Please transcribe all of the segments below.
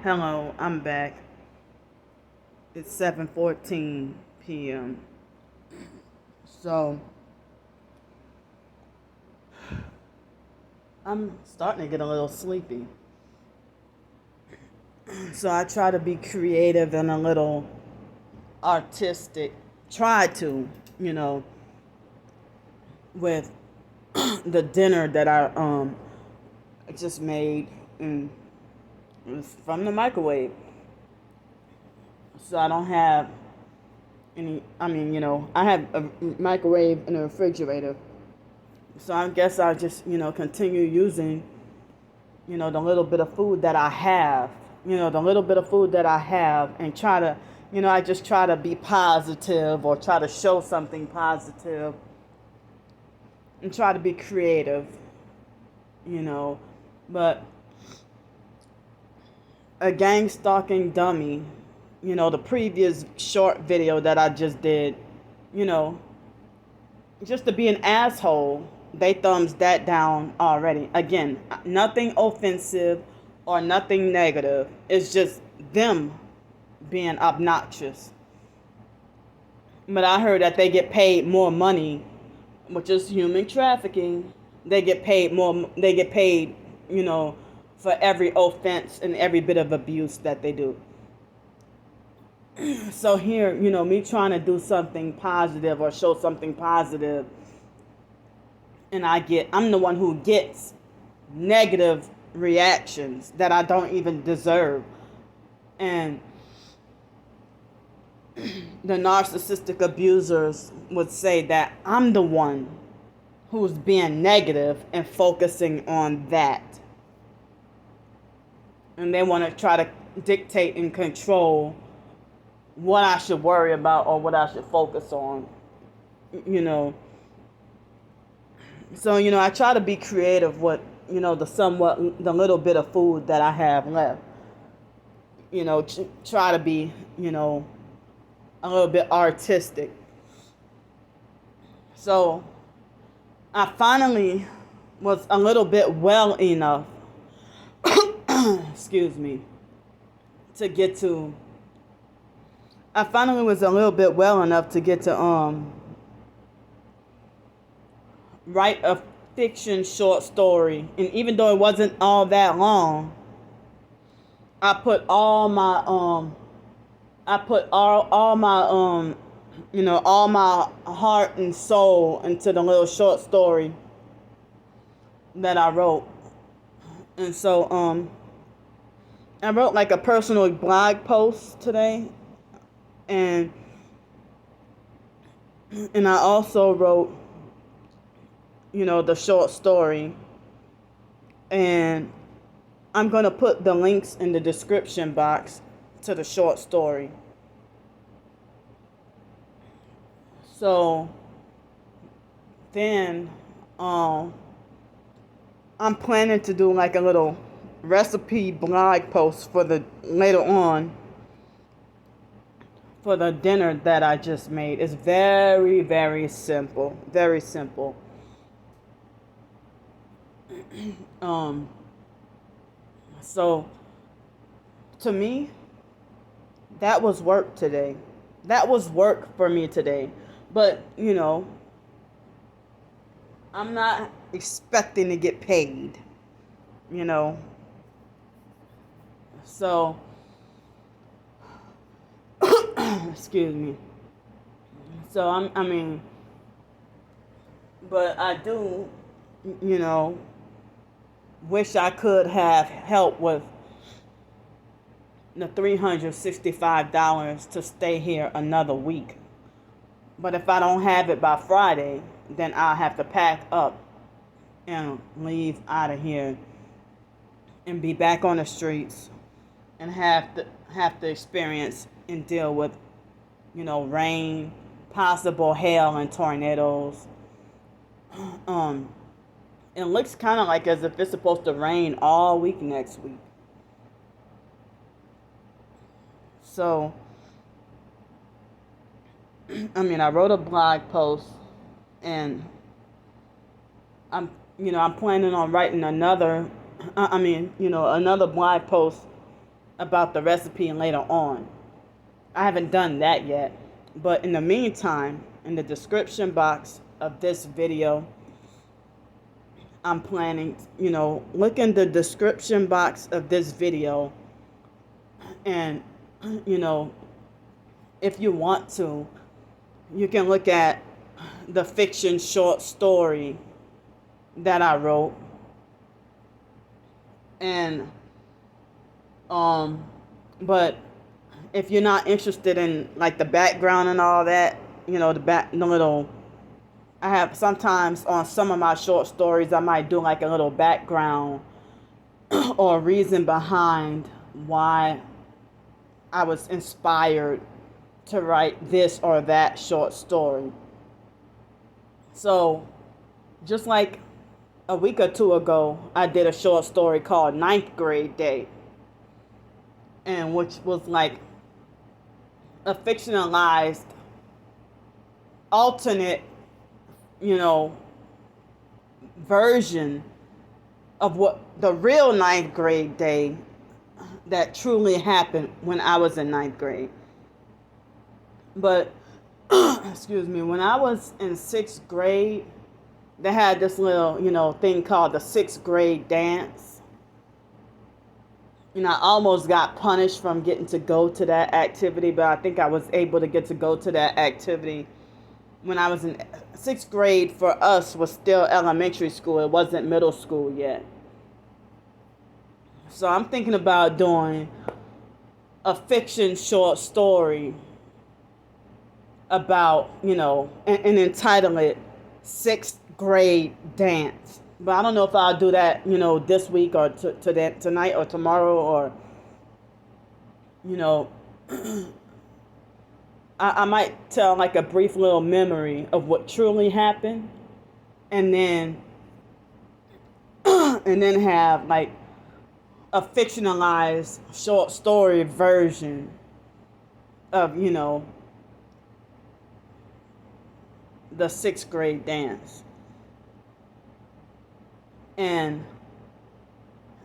Hello, I'm back. It's 7:14 p.m. So, I'm starting to get a little sleepy. So, I try to be creative and a little artistic. Try to, you know, with the dinner that I just made, and it was from the microwave. So, I don't have I have a microwave and a refrigerator. So I guess I'll just, continue using, the little bit of food that I have, the little bit of food that I have, and try to, I just try to be positive or try to show something positive and try to be creative, you know. But a gang stalking dummy, the previous short video that I just did, you know, just to be an asshole, they thumbs that down already. Again, nothing offensive or nothing negative. It's just them being obnoxious. But I heard that they get paid more money, which is human trafficking. They get paid more. They get paid, for every offense and every bit of abuse that they do. So here, me trying to do something positive or show something positive, and I'm the one who gets negative reactions that I don't even deserve. And the narcissistic abusers would say that I'm the one who's being negative and focusing on that. And they want to try to dictate and control what I should worry about or what I should focus on, So, I try to be creative with, the little bit of food that I have left. Try to be, a little bit artistic. So, I finally was a little bit well enough, excuse me, to get to, I finally was a little bit well enough to get to, write a fiction short story. And even though it wasn't all that long, I put all my all my heart and soul into the little short story that I wrote. And so I wrote like a personal blog post today, and I also wrote the short story, and I'm going to put the links in the description box to the short story. So then I'm planning to do like a little recipe blog post for the later on for the dinner that I just made. It's very, very simple. Very simple. So to me, that was work today. That was work for me today. But, I'm not expecting to get paid, So, excuse me. So, but I do, wish I could have help with the $365 to stay here another week. But if I don't have it by Friday, then I'll have to pack up and leave out of here and be back on the streets and have to experience and deal with, rain, possible hail and tornadoes. It looks kind of like as if it's supposed to rain all week next week. So, I wrote a blog post, and I'm planning on writing another blog post about the recipe later on. I haven't done that yet. But in the meantime, in the description box of this video, I'm planning, look in the description box of this video and, you know, if you want to, you can look at the fiction short story that I wrote. And, but if you're not interested in like the background and all that, the little, I have sometimes on some of my short stories, I might do like a little background or reason behind why I was inspired to write this or that short story. So, just like a week or two ago, I did a short story called Ninth Grade Day, and which was like a fictionalized alternate, version of what the real ninth grade day that truly happened when I was in ninth grade. But, excuse me, when I was in sixth grade, they had this little, thing called the sixth grade dance. I almost got punished from getting to go to that activity, but I think I was able to get to go to that activity when I was in sixth grade. For us was still elementary school. It wasn't middle school yet. So I'm thinking about doing a fiction short story about, and entitle it Sixth Grade Dance. But I don't know if I'll do that, this week or tonight or tomorrow, or, I might tell like a brief little memory of what truly happened, and then have like a fictionalized short story version of, the sixth grade dance. And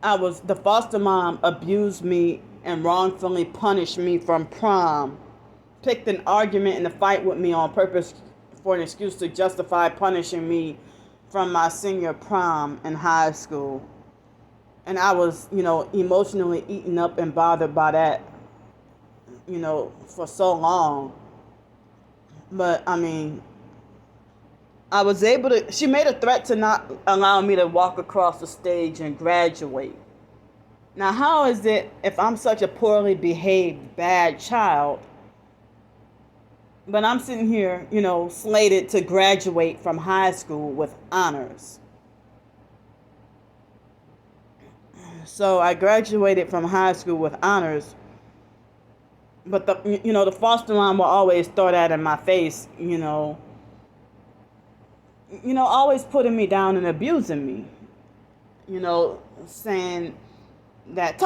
the foster mom abused me and wrongfully punished me from prom, picked an argument and a fight with me on purpose for an excuse to justify punishing me from my senior prom in high school. And I was, emotionally eaten up and bothered by that, for so long. But, I was able to, she made a threat to not allow me to walk across the stage and graduate. Now, how is it if I'm such a poorly behaved, bad child, but I'm sitting here, slated to graduate from high school with honors? So I graduated from high school with honors, but the foster mom will always throw that in my face, always putting me down and abusing me, saying that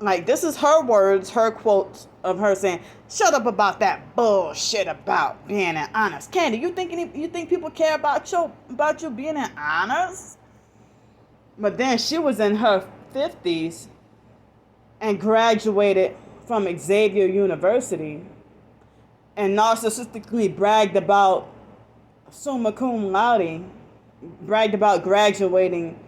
like, this is her words, her quotes of her saying, "Shut up about that bullshit about being in honors. Candy, you think people care about you being in honors?" But then she was in her 50s and graduated from Xavier University and narcissistically bragged about summa cum laude, bragged about graduating.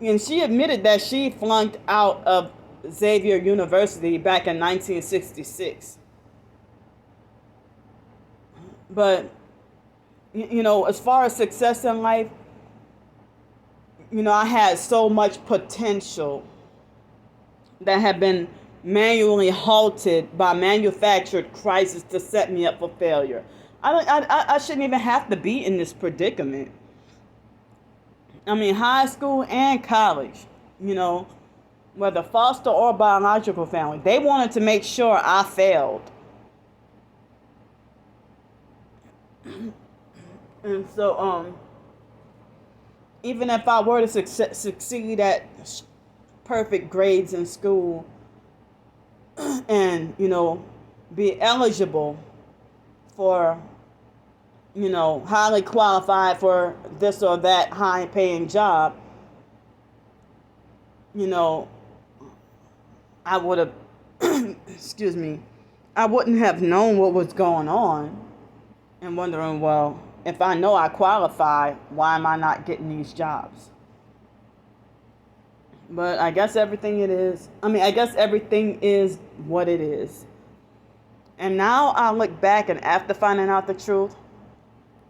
And she admitted that she flunked out of Xavier University back in 1966. But, as far as success in life, I had so much potential that had been manually halted by manufactured crisis to set me up for failure. I shouldn't even have to be in this predicament. High school and college, whether foster or biological family, they wanted to make sure I failed. And so, even if I were to succeed at perfect grades in school and, be eligible for, highly qualified for this or that high paying job, I would have, excuse me, I wouldn't have known what was going on and wondering, well, if I know I qualify, why am I not getting these jobs? But I guess I guess everything is what it is. And now I look back and after finding out the truth,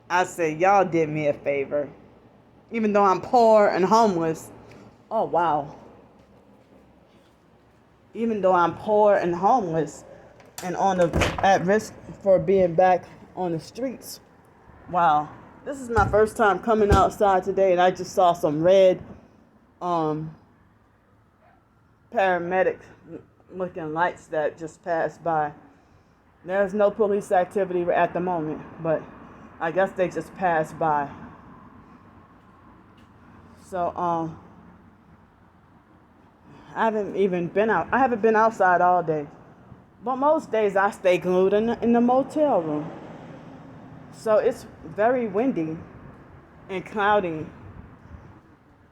I say, y'all did me a favor. Even though I'm poor and homeless, oh wow. Even though I'm poor and homeless and at risk for being back on the streets, wow. This is my first time coming outside today and I just saw some red paramedic looking lights that just passed by. There's no police activity at the moment, but I guess they just passed by. So I haven't been outside all day. But most days I stay glued in the motel room. So it's very windy and cloudy.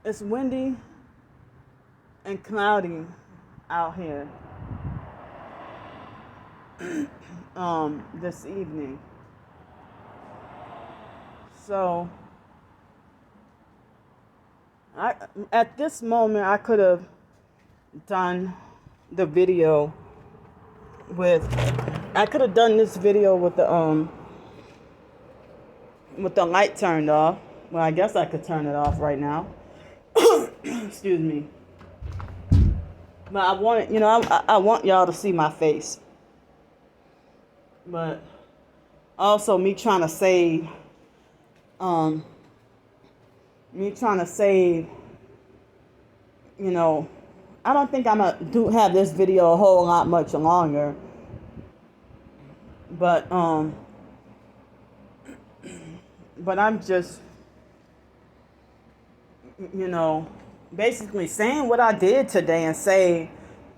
It's windy and cloudy out here this evening. So at this moment I could have done the video I could have done this video with the light turned off. Well, I guess I could turn it off right now. Excuse me. But I want y'all to see my face. But also me trying to save, I don't think I'm gonna have this video a whole lot much longer. But I'm just, basically saying what I did today and saying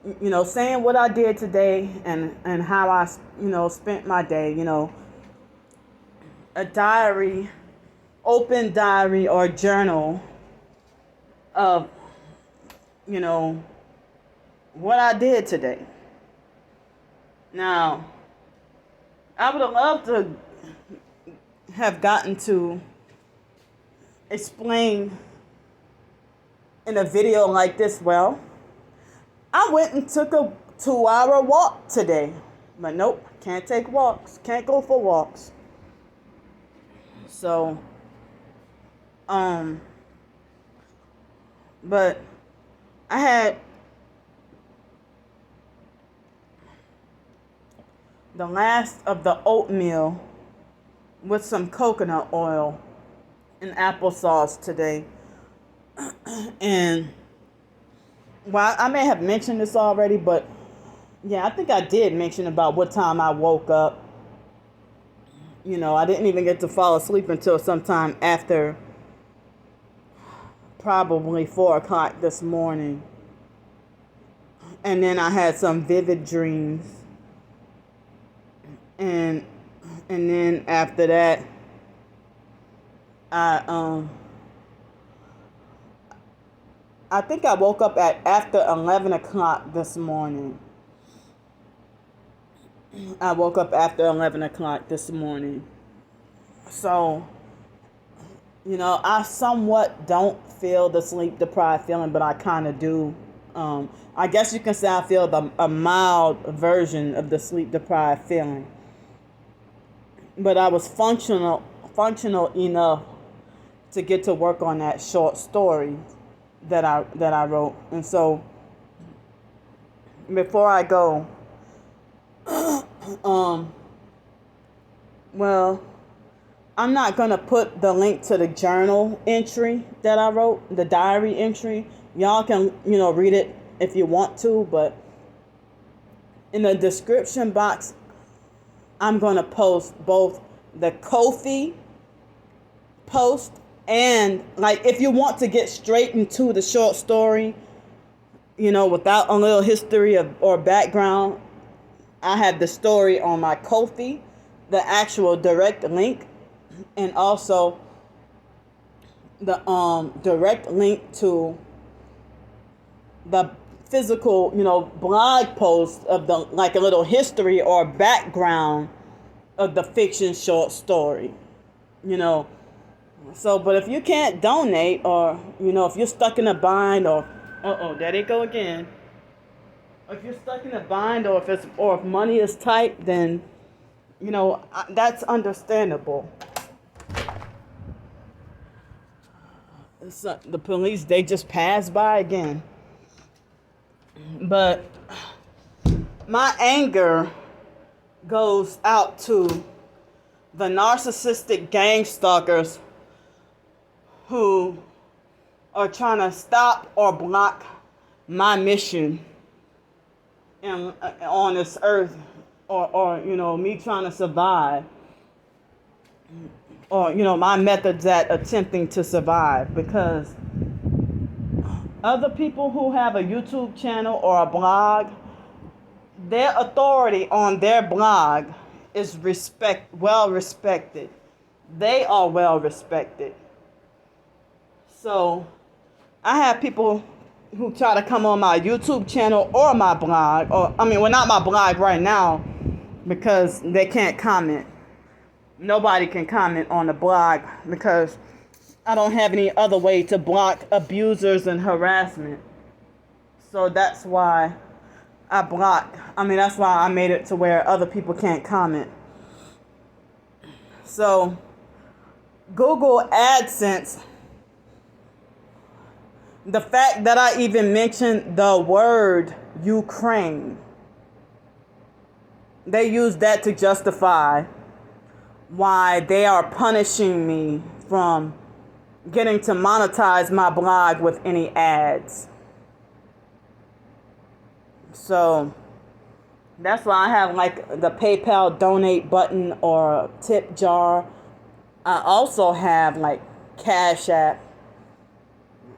what I did today and how I, spent my day, a diary, open diary or journal of, what I did today. Now, I would have loved to have gotten to explain in a video like this. Well, I went and took a 2-hour walk today. But nope, can't take walks. Can't go for walks. So, but I had the last of the oatmeal with some coconut oil and applesauce today. And well, I may have mentioned this already, but yeah, I think I did mention about what time I woke up. I didn't even get to fall asleep until sometime after probably 4 o'clock this morning. And then I had some vivid dreams. And then after that, I think I woke up after 11 o'clock this morning. I woke up after 11 o'clock this morning. So, I somewhat don't feel the sleep deprived feeling, but I kind of do. I guess you can say I feel a mild version of the sleep deprived feeling. But I was functional enough to get to work on that short story that I wrote. And so before I go, well, I'm not gonna put the link to the journal entry that I wrote, the diary entry. Y'all can, read it if you want to, but in the description box, I'm going to post both the Ko-fi post and, if you want to get straight into the short story, without a little history or background, I have the story on my Ko-fi, the actual direct link, and also the direct link to the physical, blog post of the, like a little history or background of the fiction short story, you know. So, but if you can't donate, or, if you're stuck in a bind, or, there they go again. If you're stuck in a bind, or if money is tight, then, that's understandable. The police, they just pass by again. But my anger goes out to the narcissistic gang stalkers who are trying to stop or block my mission on this earth, or me trying to survive, or my methods at attempting to survive, because other people who have a YouTube channel or a blog, their authority on their blog is well respected. They are well respected. So I have people who try to come on my YouTube channel or my blog, not my blog right now, because they can't comment. Nobody can comment on the blog because I don't have any other way to block abusers and harassment. So that's why I block. That's why I made it to where other people can't comment. So Google AdSense, the fact that I even mentioned the word Ukraine, they use that to justify why they are punishing me from getting to monetize my blog with any ads. So that's why I have like the PayPal donate button or tip jar. I also have like Cash App.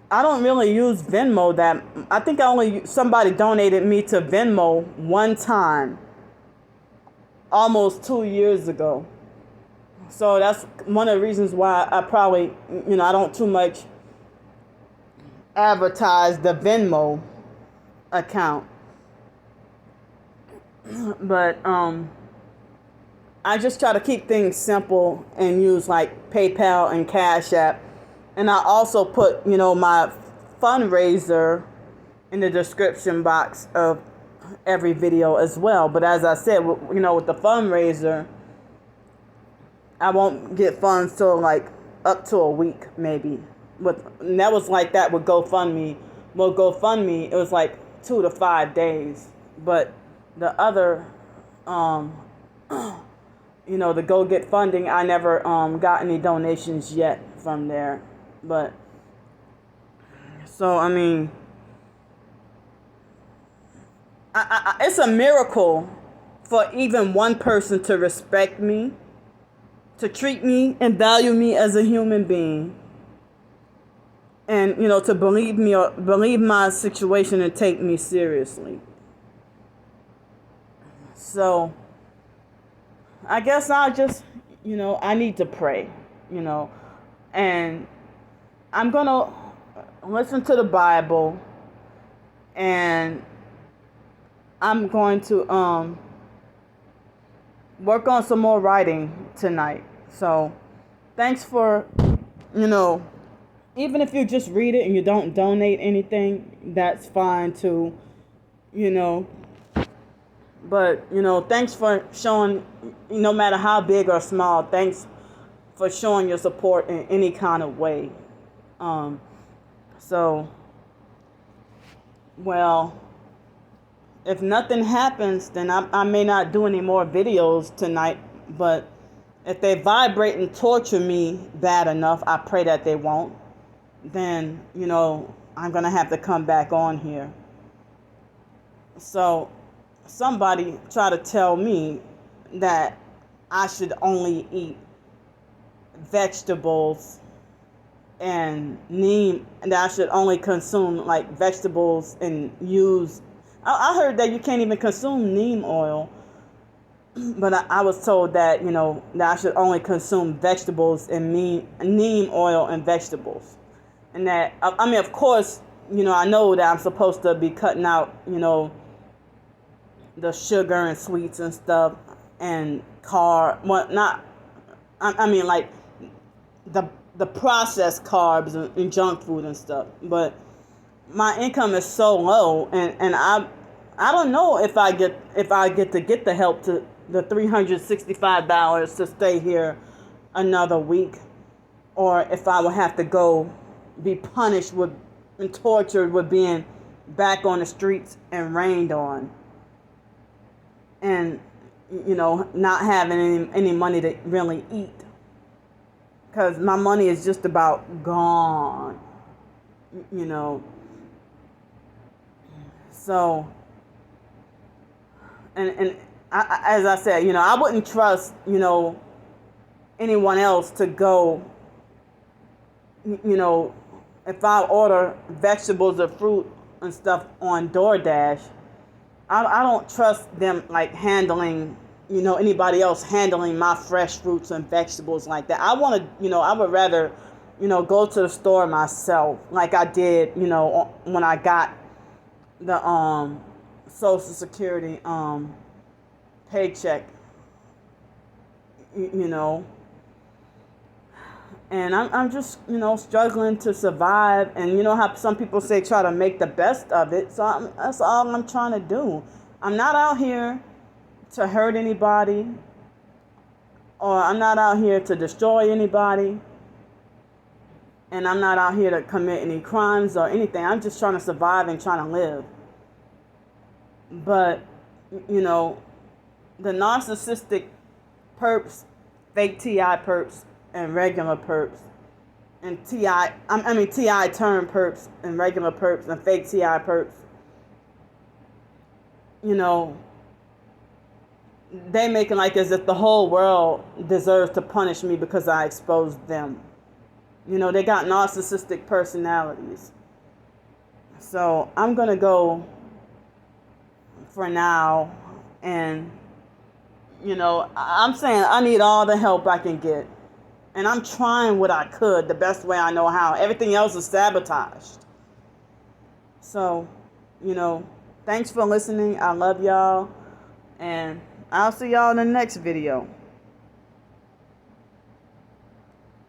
I don't really use Venmo that. I think somebody donated me to Venmo one time, almost 2 years ago. So that's one of the reasons why I probably, I don't too much advertise the Venmo account. But I just try to keep things simple and use like PayPal and Cash App. And I also put, my fundraiser in the description box of every video as well. But as I said, with the fundraiser, I won't get funds till like up to a week maybe. And that was like that with GoFundMe. Well, GoFundMe, it was like 2 to 5 days. But the other, the Go Get Funding, I never got any donations yet from there. But, so, it's a miracle for even one person to respect me, to treat me and value me as a human being, and, to believe me or believe my situation and take me seriously. So, I guess I'll just, I need to pray, and I'm going to listen to the Bible, and I'm going to work on some more writing tonight. So thanks for, even if you just read it and you don't donate anything, that's fine too, But, thanks for showing, no matter how big or small, thanks for showing your support in any kind of way. If nothing happens, then I may not do any more videos tonight. But if they vibrate and torture me bad enough, I pray that they won't, then, I'm going to have to come back on here. So somebody try to tell me that I should only eat vegetables and that I should only consume like vegetables and use. I heard that you can't even consume neem oil, but I was told that that I should only consume vegetables and neem oil and vegetables, and that of course I know that I'm supposed to be cutting out, the sugar and sweets and stuff, and not, I mean, like, the the processed carbs and junk food and stuff. But my income is so low, and I don't know if I get to get the help to the $365 to stay here another week, or if I would have to go be punished with and tortured with being back on the streets and rained on, and not having any money to really eat, because my money is just about gone, you know. So, and as I said, I wouldn't trust, anyone else to go, if I order vegetables or fruit and stuff on DoorDash, I don't trust them like handling, anybody else handling my fresh fruits and vegetables like that. I would rather, go to the store myself, like I did, when I got the Social Security paycheck, you know. And I'm just, struggling to survive. And you know how some people say try to make the best of it. So that's all I'm trying to do. I'm not out here to hurt anybody, or I'm not out here to destroy anybody. And I'm not out here to commit any crimes or anything. I'm just trying to survive and trying to live. But, the narcissistic perps, fake TI perps, and regular perps, and TI turn perps and regular perps and fake TI perps, they make it like as if the whole world deserves to punish me because I exposed them. They got narcissistic personalities. So I'm going to go for now. And, I'm saying I need all the help I can get. And I'm trying what I could the best way I know how. Everything else is sabotaged. So, thanks for listening. I love y'all. And I'll see y'all in the next video.